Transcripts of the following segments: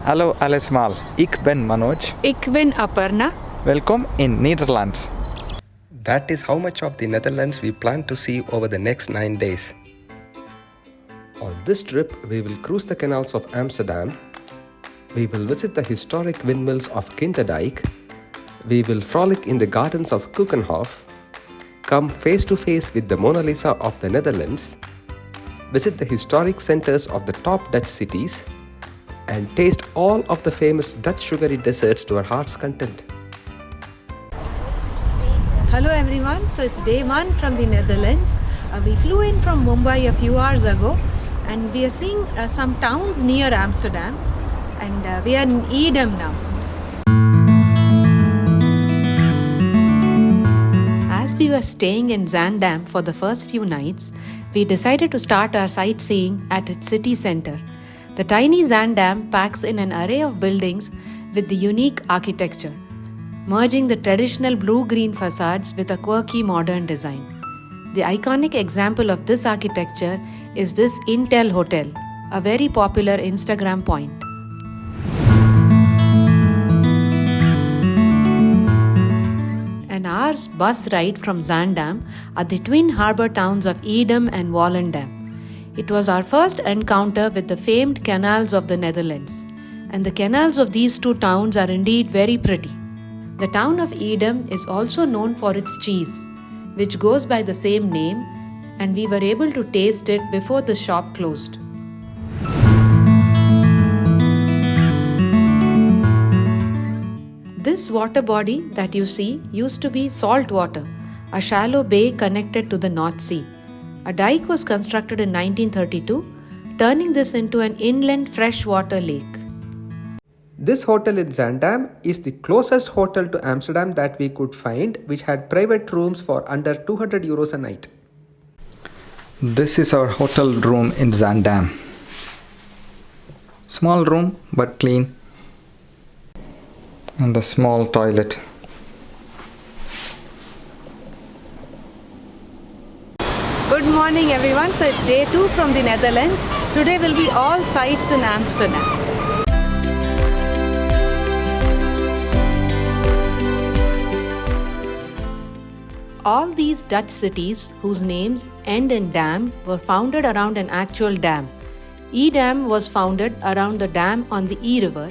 Hallo allemaal, ik ben Manoj. Ik ben Aparna. Welkom in Netherlands. That is how much of the Netherlands we plan to see over the next 9 days. On this trip, we will cruise the canals of Amsterdam. We will visit the historic windmills of Kinderdijk. We will frolic in the gardens of Keukenhof. Come face to face with the Mona Lisa of the Netherlands. Visit the historic centers of the top Dutch cities. And taste all of the famous Dutch sugary desserts to our heart's content. Hello everyone, so it's day one from the Netherlands. We flew in from Mumbai a few hours ago and we are seeing some towns near Amsterdam, and we are in Edam now. As we were staying in Zaandam for the first few nights, we decided to start our sightseeing at its city center. The tiny Zaandam packs in an array of buildings with the unique architecture, merging the traditional blue-green facades with a quirky modern design. The iconic example of this architecture is this Intel Hotel, a very popular Instagram point. An hour's bus ride from Zaandam are the twin harbour towns of Edam and Volendam. It was our first encounter with the famed canals of the Netherlands, and the canals of these two towns are indeed very pretty. The town of Edam is also known for its cheese, which goes by the same name, and we were able to taste it before the shop closed. This water body that you see used to be salt water, a shallow bay connected to the North Sea. A dike was constructed in 1932, turning this into an inland freshwater lake. This hotel in Zaandam is the closest hotel to Amsterdam that we could find, which had private rooms for under €200 a night. This is our hotel room in Zaandam. Small room but clean. And a small toilet. Good morning everyone, so it's day 2 from the Netherlands. Today will be all sights in Amsterdam. All these Dutch cities whose names end in dam were founded around an actual dam. Edam was founded around the dam on the E River,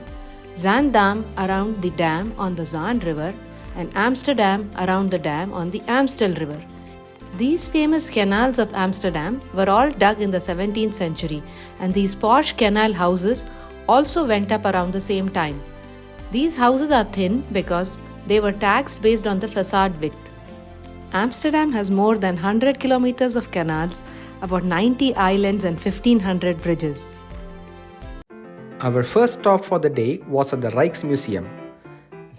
Zaandam around the dam on the Zaan River, and Amsterdam around the dam on the Amstel River. These famous canals of Amsterdam were all dug in the 17th century, and these posh canal houses also went up around the same time. These houses are thin because they were taxed based on the facade width. Amsterdam has more than 100 kilometers of canals, about 90 islands and 1500 bridges. Our first stop for the day was at the Rijksmuseum.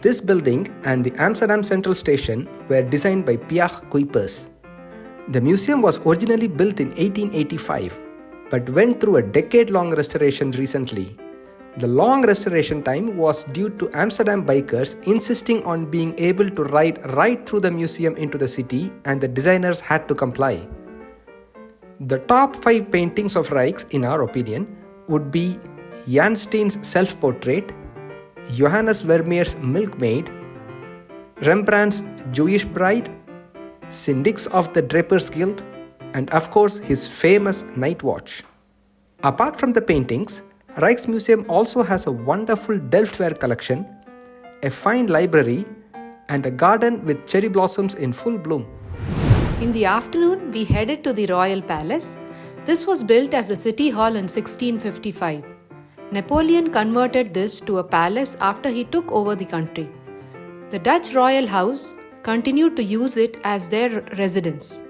This building and the Amsterdam Central Station were designed by Piach Kuipers. The museum was originally built in 1885, but went through a decade-long restoration recently. The long restoration time was due to Amsterdam bikers insisting on being able to ride right through the museum into the city, and the designers had to comply. The top 5 paintings of Rijks, in our opinion, would be Jan Steen's self-portrait, Johannes Vermeer's Milkmaid, Rembrandt's Jewish Bride, Syndics of the Drapers Guild, and of course his famous Night Watch. Apart from the paintings, Rijksmuseum also has a wonderful Delftware collection, a fine library, and a garden with cherry blossoms in full bloom. In the afternoon, we headed to the Royal Palace. This was built as a city hall in 1655. Napoleon converted this to a palace after he took over the country. The Dutch royal house continued to use it as their residence.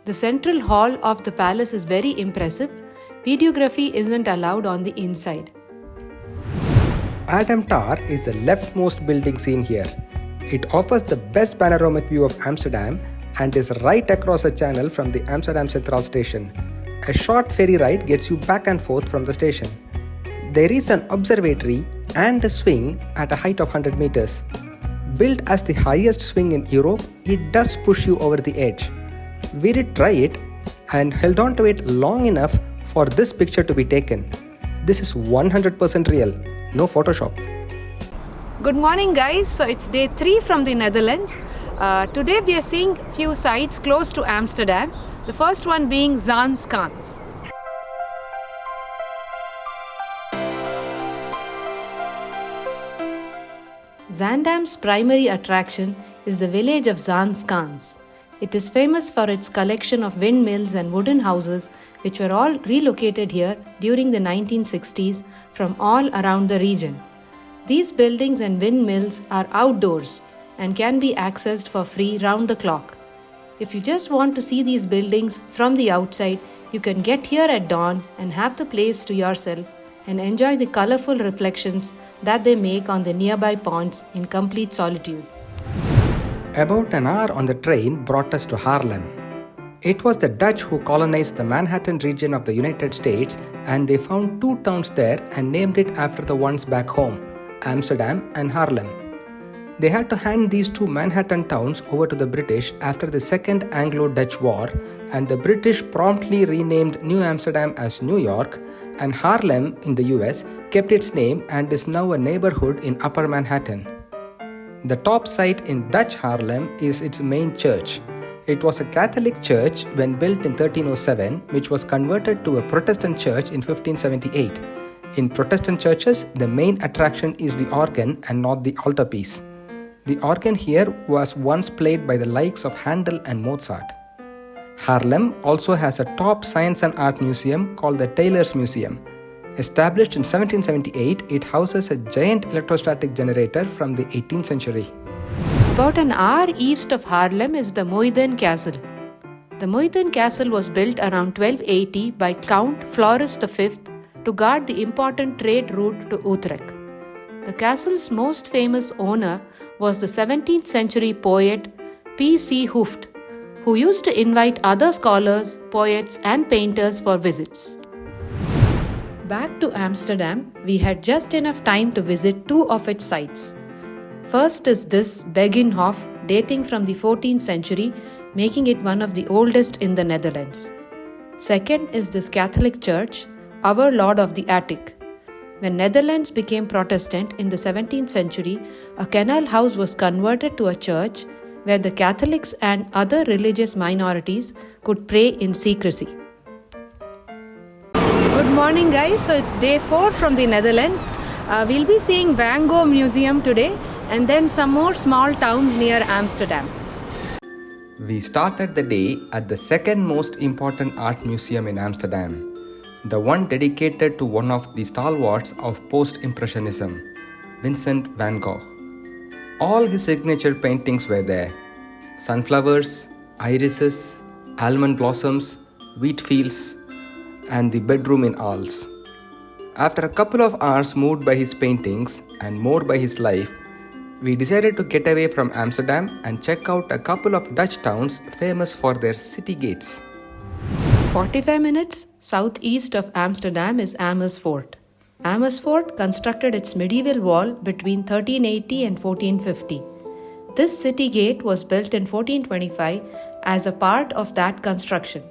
The central hall of the palace is very impressive. Videography isn't allowed on the inside. Adam Tower is the leftmost building seen here. It offers the best panoramic view of Amsterdam and is right across the channel from the Amsterdam Central Station. A short ferry ride gets you back and forth from the station. There is an observatory and a swing at a height of 100 meters. Built as the highest swing in Europe, it does push you over the edge. We did try it and held on to it long enough for this picture to be taken. This is 100% real. No Photoshop. Good morning, guys. So it's day 3 from the Netherlands. Today we are seeing few sites close to Amsterdam. The first one being Schans. Zaandam's primary attraction is the village of Schans. It is famous for its collection of windmills and wooden houses which were all relocated here during the 1960s from all around the region. These buildings and windmills are outdoors and can be accessed for free round the clock. If you just want to see these buildings from the outside, you can get here at dawn and have the place to yourself and enjoy the colorful reflections that they make on the nearby ponds in complete solitude. About an hour on the train brought us to Haarlem. It was the Dutch who colonized the Manhattan region of the United States, and they found 2 towns there and named it after the ones back home, Amsterdam and Haarlem. They had to hand these 2 Manhattan towns over to the British after the Second Anglo-Dutch War, and the British promptly renamed New Amsterdam as New York, and Haarlem in the US kept its name and is now a neighborhood in Upper Manhattan. The top site in Dutch Haarlem is its main church. It was a Catholic church when built in 1307, which was converted to a Protestant church in 1578. In Protestant churches, the main attraction is the organ and not the altarpiece. The organ here was once played by the likes of Handel and Mozart. Haarlem also has a top science and art museum called the Taylor's Museum. Established in 1778, it houses a giant electrostatic generator from the 18th century. About an hour east of Haarlem is the Muiden Castle. The Muiden Castle was built around 1280 by Count Floris V to guard the important trade route to Utrecht. The castle's most famous owner was the 17th century poet P.C. Hooft, who used to invite other scholars, poets and painters for visits. Back to Amsterdam, we had just enough time to visit 2 of its sites. First is this Keukenhof, dating from the 14th century, making it one of the oldest in the Netherlands. Second is this Catholic church, Our Lord of the Attic. When Netherlands became Protestant in the 17th century, a canal house was converted to a church where the Catholics and other religious minorities could pray in secrecy. Good morning, guys. So it's day 4 from the Netherlands. We'll be seeing Van Gogh Museum today and then some more small towns near Amsterdam. We started the day at the second most important art museum in Amsterdam, the one dedicated to one of the stalwarts of post-impressionism, Vincent van Gogh. All his signature paintings were there: sunflowers, irises, almond blossoms, wheat fields, and the bedroom in Arles. After a couple of hours moved by his paintings and more by his life, we decided to get away from Amsterdam and check out a couple of Dutch towns famous for their city gates. 45 minutes southeast of Amsterdam is Amersfoort. Amersfoort constructed its medieval wall between 1380 and 1450. This city gate was built in 1425 as a part of that construction.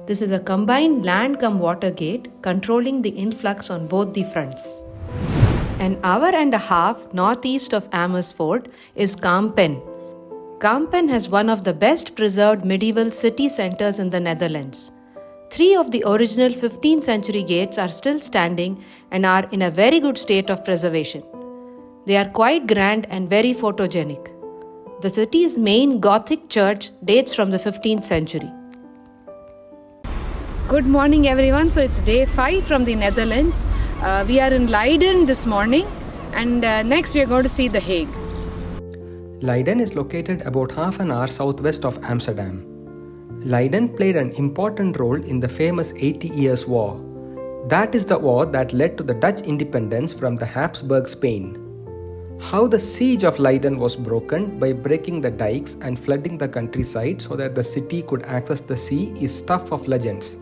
This is a combined land-cum-water gate controlling the influx on both the fronts. An hour and a half northeast of Amersfoort is Kampen. Kampen has one of the best preserved medieval city centers in the Netherlands. 3 of the original 15th century gates are still standing and are in a very good state of preservation. They are quite grand and very photogenic. The city's main Gothic church dates from the 15th century. Good morning, everyone. So it's day 5 from the Netherlands. We are in Leiden this morning, and next we are going to see The Hague. Leiden is located about half an hour southwest of Amsterdam. Leiden played an important role in the famous 80 Years' War. That is the war that led to the Dutch independence from the Habsburg Spain. How the siege of Leiden was broken by breaking the dikes and flooding the countryside so that the city could access the sea is stuff of legends.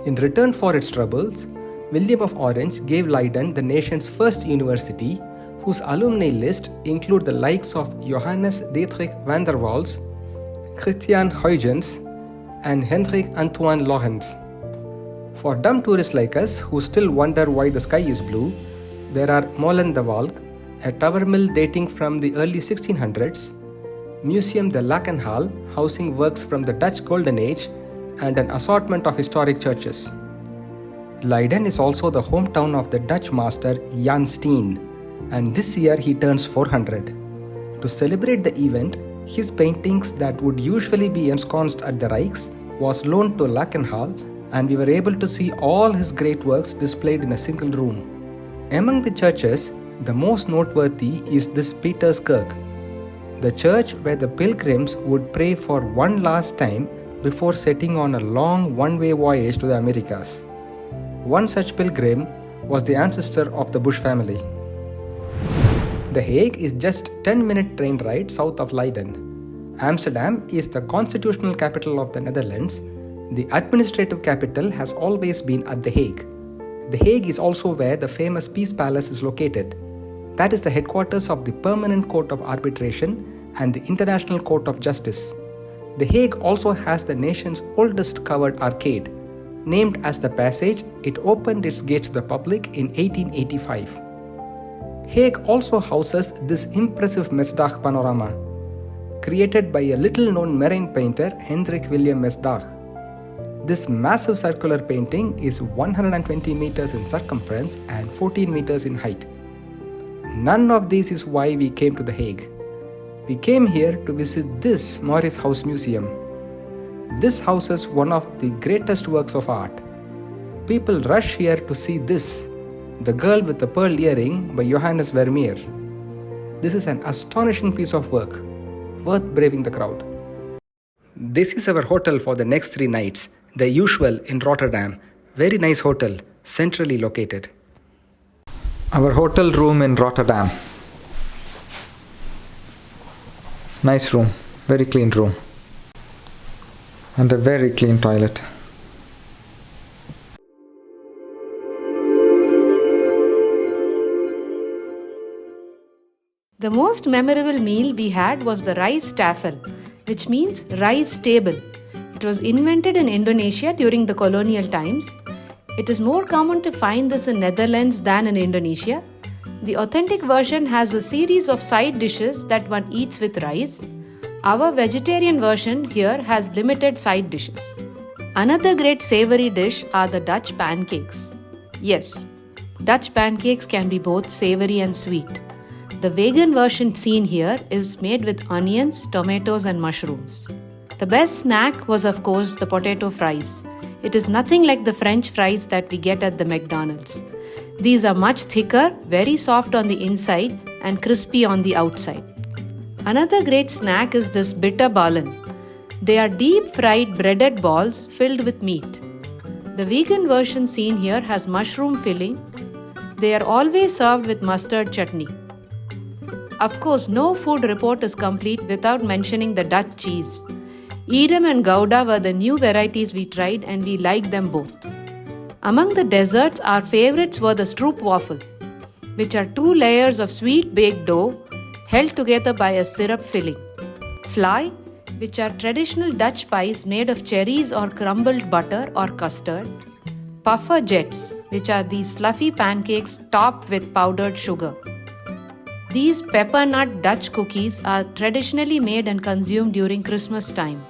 In return for its troubles, William of Orange gave Leiden the nation's first university, whose alumni list include the likes of Johannes Dietrich van der Waals, Christian Huygens, and Hendrik Antoine Lorentz. For dumb tourists like us who still wonder why the sky is blue, there are Molen de Valk, a tower mill dating from the early 1600s, Museum de Lakenhal, housing works from the Dutch Golden Age, and an assortment of historic churches. Leiden is also the hometown of the Dutch master Jan Steen, and this year he turns 400. To celebrate the event, his paintings that would usually be ensconced at the Rijks was loaned to Lakenhal, and we were able to see all his great works displayed in a single room. Among the churches, the most noteworthy is this Peter's Kirk, the church where the pilgrims would pray for one last time before setting on a long one-way voyage to the Americas. One such pilgrim was the ancestor of the Bush family. The Hague is just 10-minute train ride south of Leiden. Amsterdam is the constitutional capital of the Netherlands. The administrative capital has always been at The Hague. The Hague is also where the famous Peace Palace is located. That is the headquarters of the Permanent Court of Arbitration and the International Court of Justice. The Hague also has the nation's oldest covered arcade. Named as the Passage, it opened its gates to the public in 1885. Hague also houses this impressive Mesdag panorama, created by a little-known marine painter Hendrik William Mesdag. This massive circular painting is 120 meters in circumference and 14 meters in height. None of this is why we came to The Hague. We came here to visit this Maurits House Museum. This houses one of the greatest works of art. People rush here to see this, The Girl with the Pearl Earring by Johannes Vermeer. This is an astonishing piece of work, worth braving the crowd. This is our hotel for the next 3 nights, the usual in Rotterdam. Very nice hotel, centrally located. Our hotel room in Rotterdam. Nice room, very clean room. And a very clean toilet. The most memorable meal we had was the rice tafel, which means rice table. It was invented in Indonesia during the colonial times. It is more common to find this in Netherlands than in Indonesia. The authentic version has a series of side dishes that one eats with rice. Our vegetarian version here has limited side dishes. Another great savory dish are the Dutch pancakes. Yes, Dutch pancakes can be both savory and sweet. The vegan version seen here is made with onions, tomatoes and mushrooms. The best snack was of course the potato fries. It is nothing like the French fries that we get at the McDonald's. These are much thicker, very soft on the inside and crispy on the outside. Another great snack is this bitterballen. They are deep fried breaded balls filled with meat. The vegan version seen here has mushroom filling. They are always served with mustard chutney. Of course, no food report is complete without mentioning the Dutch cheese. Edam and Gouda were the new varieties we tried and we liked them both. Among the desserts, our favorites were the stroopwafel, which are 2 layers of sweet baked dough held together by a syrup filling. Fly, which are traditional Dutch pies made of cherries or crumbled butter or custard. Puffer jets, which are these fluffy pancakes topped with powdered sugar. These pepper-nut Dutch cookies are traditionally made and consumed during Christmas time.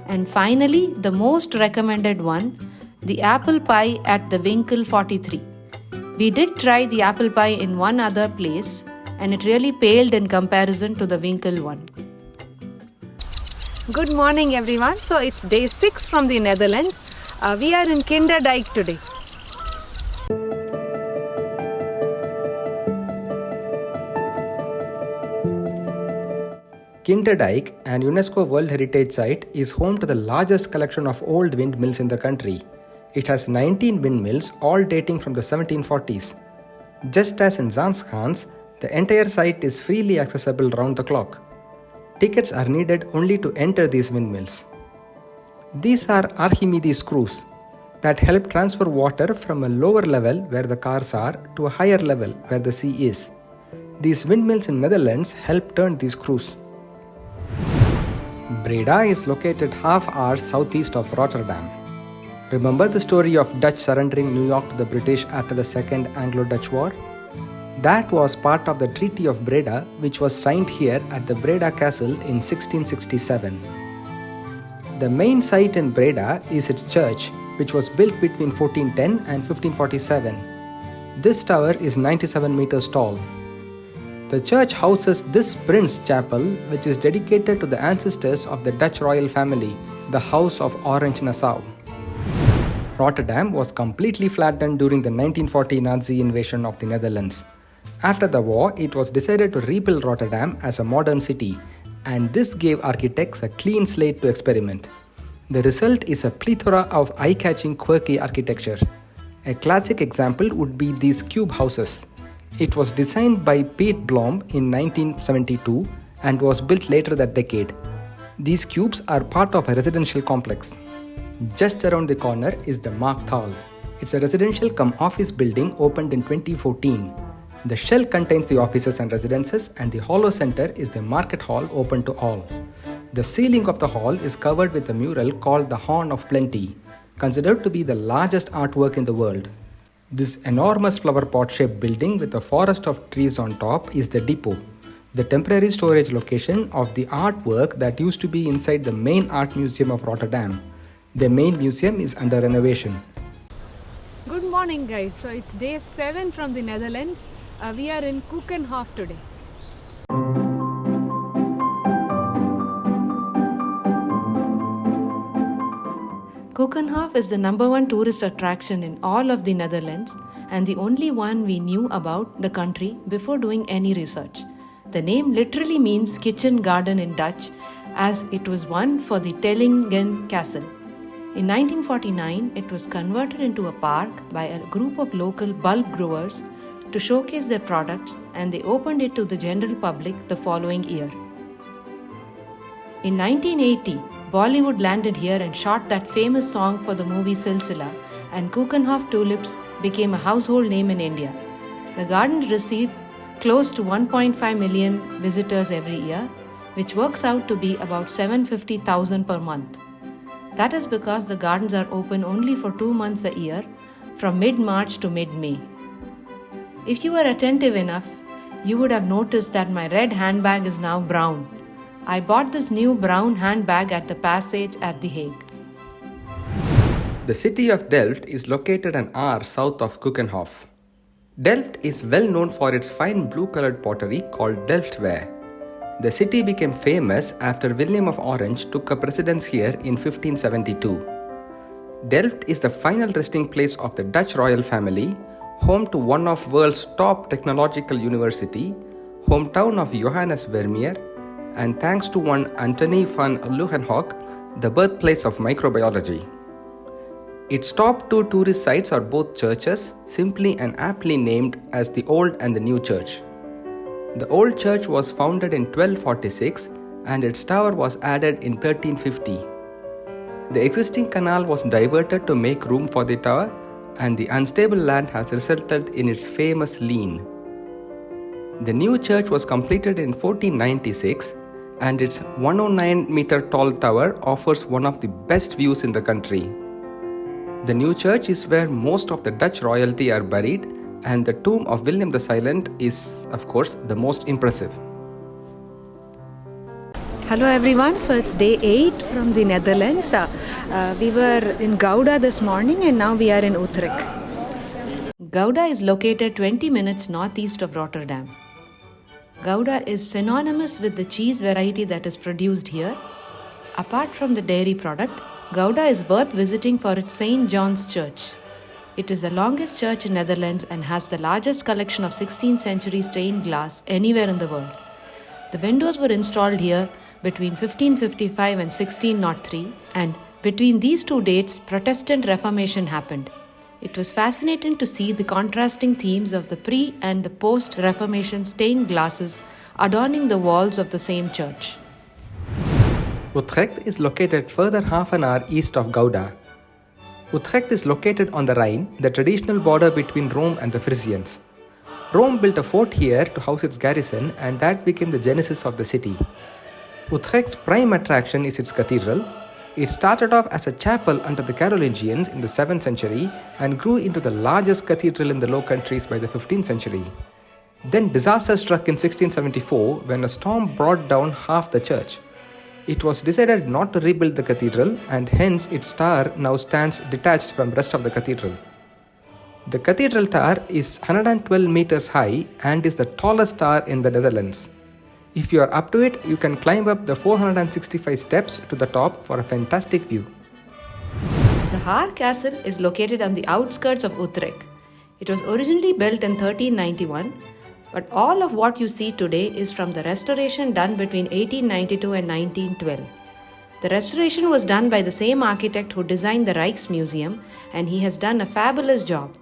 And finally, the most recommended one, the apple pie at the Winkel 43. We did try the apple pie in one other place and it really paled in comparison to the Winkel one. Good morning everyone. So it's day 6 from the Netherlands. We are in Kinderdijk today. Kinderdijk, an UNESCO World Heritage Site, is home to the largest collection of old windmills in the country. It has 19 windmills, all dating from the 1740s. Just as in Schans, the entire site is freely accessible round the clock. Tickets are needed only to enter these windmills. These are Archimedes screws that help transfer water from a lower level where the cars are to a higher level where the sea is. These windmills in Netherlands help turn these screws. Breda is located half hour southeast of Rotterdam. Remember the story of Dutch surrendering New York to the British after the Second Anglo-Dutch War? That was part of the Treaty of Breda, which was signed here at the Breda Castle in 1667. The main site in Breda is its church, which was built between 1410 and 1547. This tower is 97 meters tall. The church houses this Prince Chapel, which is dedicated to the ancestors of the Dutch royal family, the House of Orange-Nassau. Rotterdam was completely flattened during the 1940 Nazi invasion of the Netherlands. After the war, it was decided to rebuild Rotterdam as a modern city, and this gave architects a clean slate to experiment. The result is a plethora of eye-catching quirky architecture. A classic example would be these cube houses. It was designed by Piet Blom in 1972 and was built later that decade. These cubes are part of a residential complex. Just around the corner is the Markthal. It's a residential cum office building opened in 2014. The shell contains the offices and residences, and the hollow center is the market hall open to all. The ceiling of the hall is covered with a mural called the Horn of Plenty, considered to be the largest artwork in the world. This enormous flower pot shaped building with a forest of trees on top is the depot, the temporary storage location of the artwork that used to be inside the main art museum of Rotterdam. The main museum is under renovation. Good morning, guys. So it's day 7 from the Netherlands. We are in Keukenhof today. Keukenhof is the #1 tourist attraction in all of the Netherlands and the only one we knew about the country before doing any research. The name literally means kitchen garden in Dutch, as it was one for the Tellingen Castle. In 1949, it was converted into a park by a group of local bulb growers to showcase their products, and they opened it to the general public the following year. In 1980, Bollywood landed here and shot that famous song for the movie Silsila, and Keukenhof tulips became a household name in India. The garden receives close to 1.5 million visitors every year, which works out to be about 750,000 per month. That is because the gardens are open only for 2 months a year, from mid-March to mid-May. If you were attentive enough, you would have noticed that my red handbag is now brown. I bought this new brown handbag at the Passage at The Hague. The city of Delft is located an hour south of Keukenhof. Delft is well known for its fine blue-colored pottery called Delftware. The city became famous after William of Orange took up residence here in 1572. Delft is the final resting place of the Dutch royal family, home to one of world's top technological university, hometown of Johannes Vermeer, and thanks to one Antonie van Leeuwenhoek, the birthplace of microbiology. Its top 2 tourist sites are both churches, simply and aptly named as the Old and the New Church. The Old Church was founded in 1246 and its tower was added in 1350. The existing canal was diverted to make room for the tower, and the unstable land has resulted in its famous lean. The new church was completed in 1496 and its 109-meter tall tower offers one of the best views in the country. The new church is where most of the Dutch royalty are buried, and the tomb of William the Silent is, of course, the most impressive. Hello everyone, so it's day 8 from the Netherlands. We were in Gouda this morning and now we are in Utrecht. Gouda is located 20 minutes northeast of Rotterdam. Gouda is synonymous with the cheese variety that is produced here. Apart from the dairy product, Gouda is worth visiting for its St. John's Church. It is the longest church in Netherlands and has the largest collection of 16th century stained glass anywhere in the world. The windows were installed here between 1555 and 1603, and between these 2 dates, Protestant Reformation happened. It was fascinating to see the contrasting themes of the pre- and the post-Reformation stained glasses adorning the walls of the same church. Utrecht is located further half an hour east of Gouda. Utrecht is located on the Rhine, the traditional border between Rome and the Frisians. Rome built a fort here to house its garrison, and that became the genesis of the city. Utrecht's prime attraction is its cathedral. It started off as a chapel under the Carolingians in the 7th century and grew into the largest cathedral in the Low Countries by the 15th century. Then disaster struck in 1674 when a storm brought down half the church. It was decided not to rebuild the cathedral, and hence its tower now stands detached from the rest of the cathedral. The cathedral tower is 112 meters high and is the tallest tower in the Netherlands. If you are up to it, you can climb up the 465 steps to the top for a fantastic view. The Haar Castle is located on the outskirts of Utrecht. It was originally built in 1391, but all of what you see today is from the restoration done between 1892 and 1912. The restoration was done by the same architect who designed the Rijksmuseum, and he has done a fabulous job.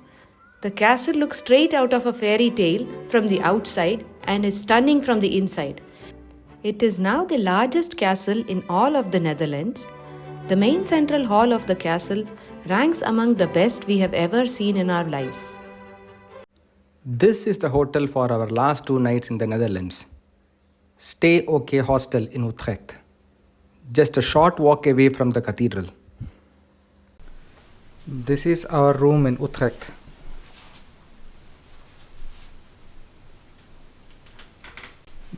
The castle looks straight out of a fairy tale from the outside and is stunning from the inside. It is now the largest castle in all of the Netherlands. The main central hall of the castle ranks among the best we have ever seen in our lives. This is the hotel for our last 2 nights in the Netherlands. Stay OK Hostel in Utrecht. Just a short walk away from the cathedral. This is our room in Utrecht.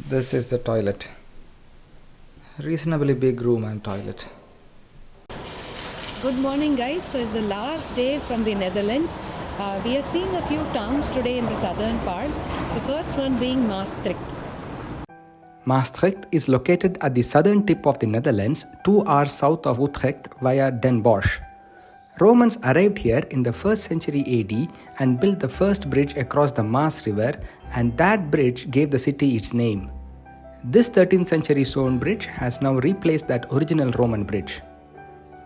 This is the toilet. Reasonably big room and toilet. Good morning, guys. So it's the last day from the Netherlands. We are seeing a few towns today in the southern part. The first one being Maastricht. Maastricht is located at the southern tip of the Netherlands, 2 hours south of Utrecht via Den Bosch. Romans arrived here in the 1st century AD and built the first bridge across the Maas River, and that bridge gave the city its name. This 13th century stone bridge has now replaced that original Roman bridge.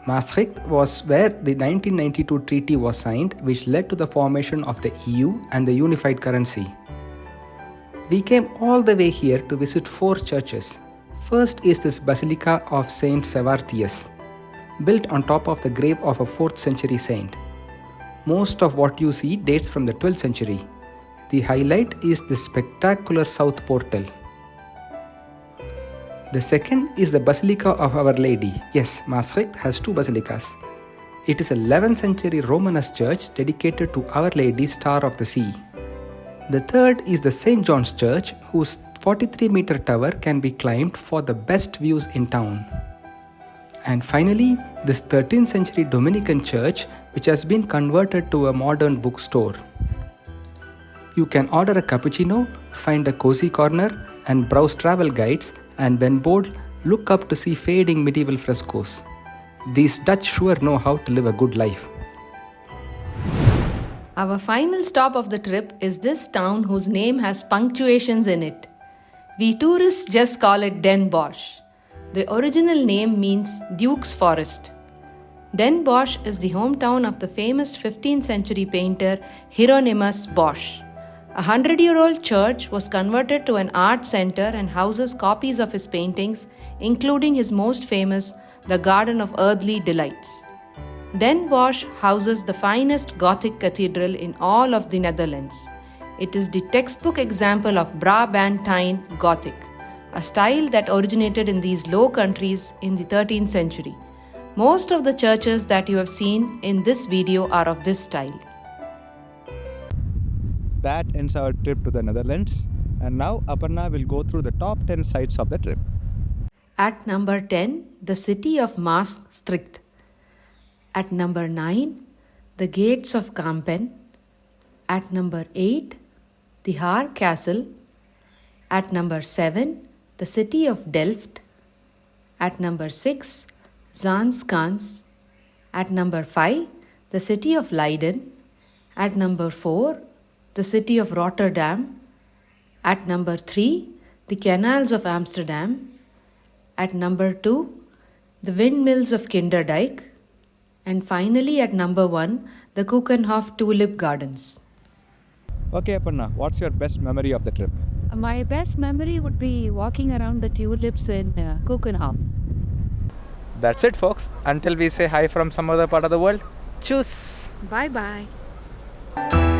Maastricht was where the 1992 treaty was signed, which led to the formation of the EU and the unified currency. We came all the way here to visit 4 churches. First is this Basilica of Saint Servatius, built on top of the grave of a 4th century saint. Most of what you see dates from the 12th century. The highlight is the spectacular south portal. The second is the Basilica of Our Lady. Yes, Maastricht has 2 basilicas. It is a 11th century Romanesque church dedicated to Our Lady Star of the Sea. The third is the St. John's Church, whose 43-meter tower can be climbed for the best views in town. And finally, this 13th century Dominican church, which has been converted to a modern bookstore. You can order a cappuccino, find a cozy corner, and browse travel guides, and when bored, look up to see fading medieval frescoes. These Dutch sure know how to live a good life. Our final stop of the trip is this town whose name has punctuations in it. We tourists just call it Den Bosch. The original name means Duke's Forest. Den Bosch is the hometown of the famous 15th century painter Hieronymus Bosch. A 100-year-old church was converted to an art center and houses copies of his paintings, including his most famous, The Garden of Earthly Delights. Den Bosch houses the finest Gothic cathedral in all of the Netherlands. It is the textbook example of Brabantine Gothic, a style that originated in these Low Countries in the 13th century. Most of the churches that you have seen in this video are of this style. That ends our trip to the Netherlands, and now Aparna will go through the top 10 sites of the trip. At number 10, the city of Maastricht. At number 9, the gates of Kampen. At number 8, the Haar Castle. At number 7, the city of Delft. At number 6, Zaanse. At number 5, the city of Leiden. At number 4, the city of Rotterdam. At number 3, the canals of Amsterdam. At number 2, the windmills of Kinderdijk. And finally at number 1, the Keukenhof tulip gardens. Okay, Aparna, what's your best memory of the trip? My best memory would be walking around the tulips in Keukenhof. That's it, folks. Until we say hi from some other part of the world, tschüss! Bye bye.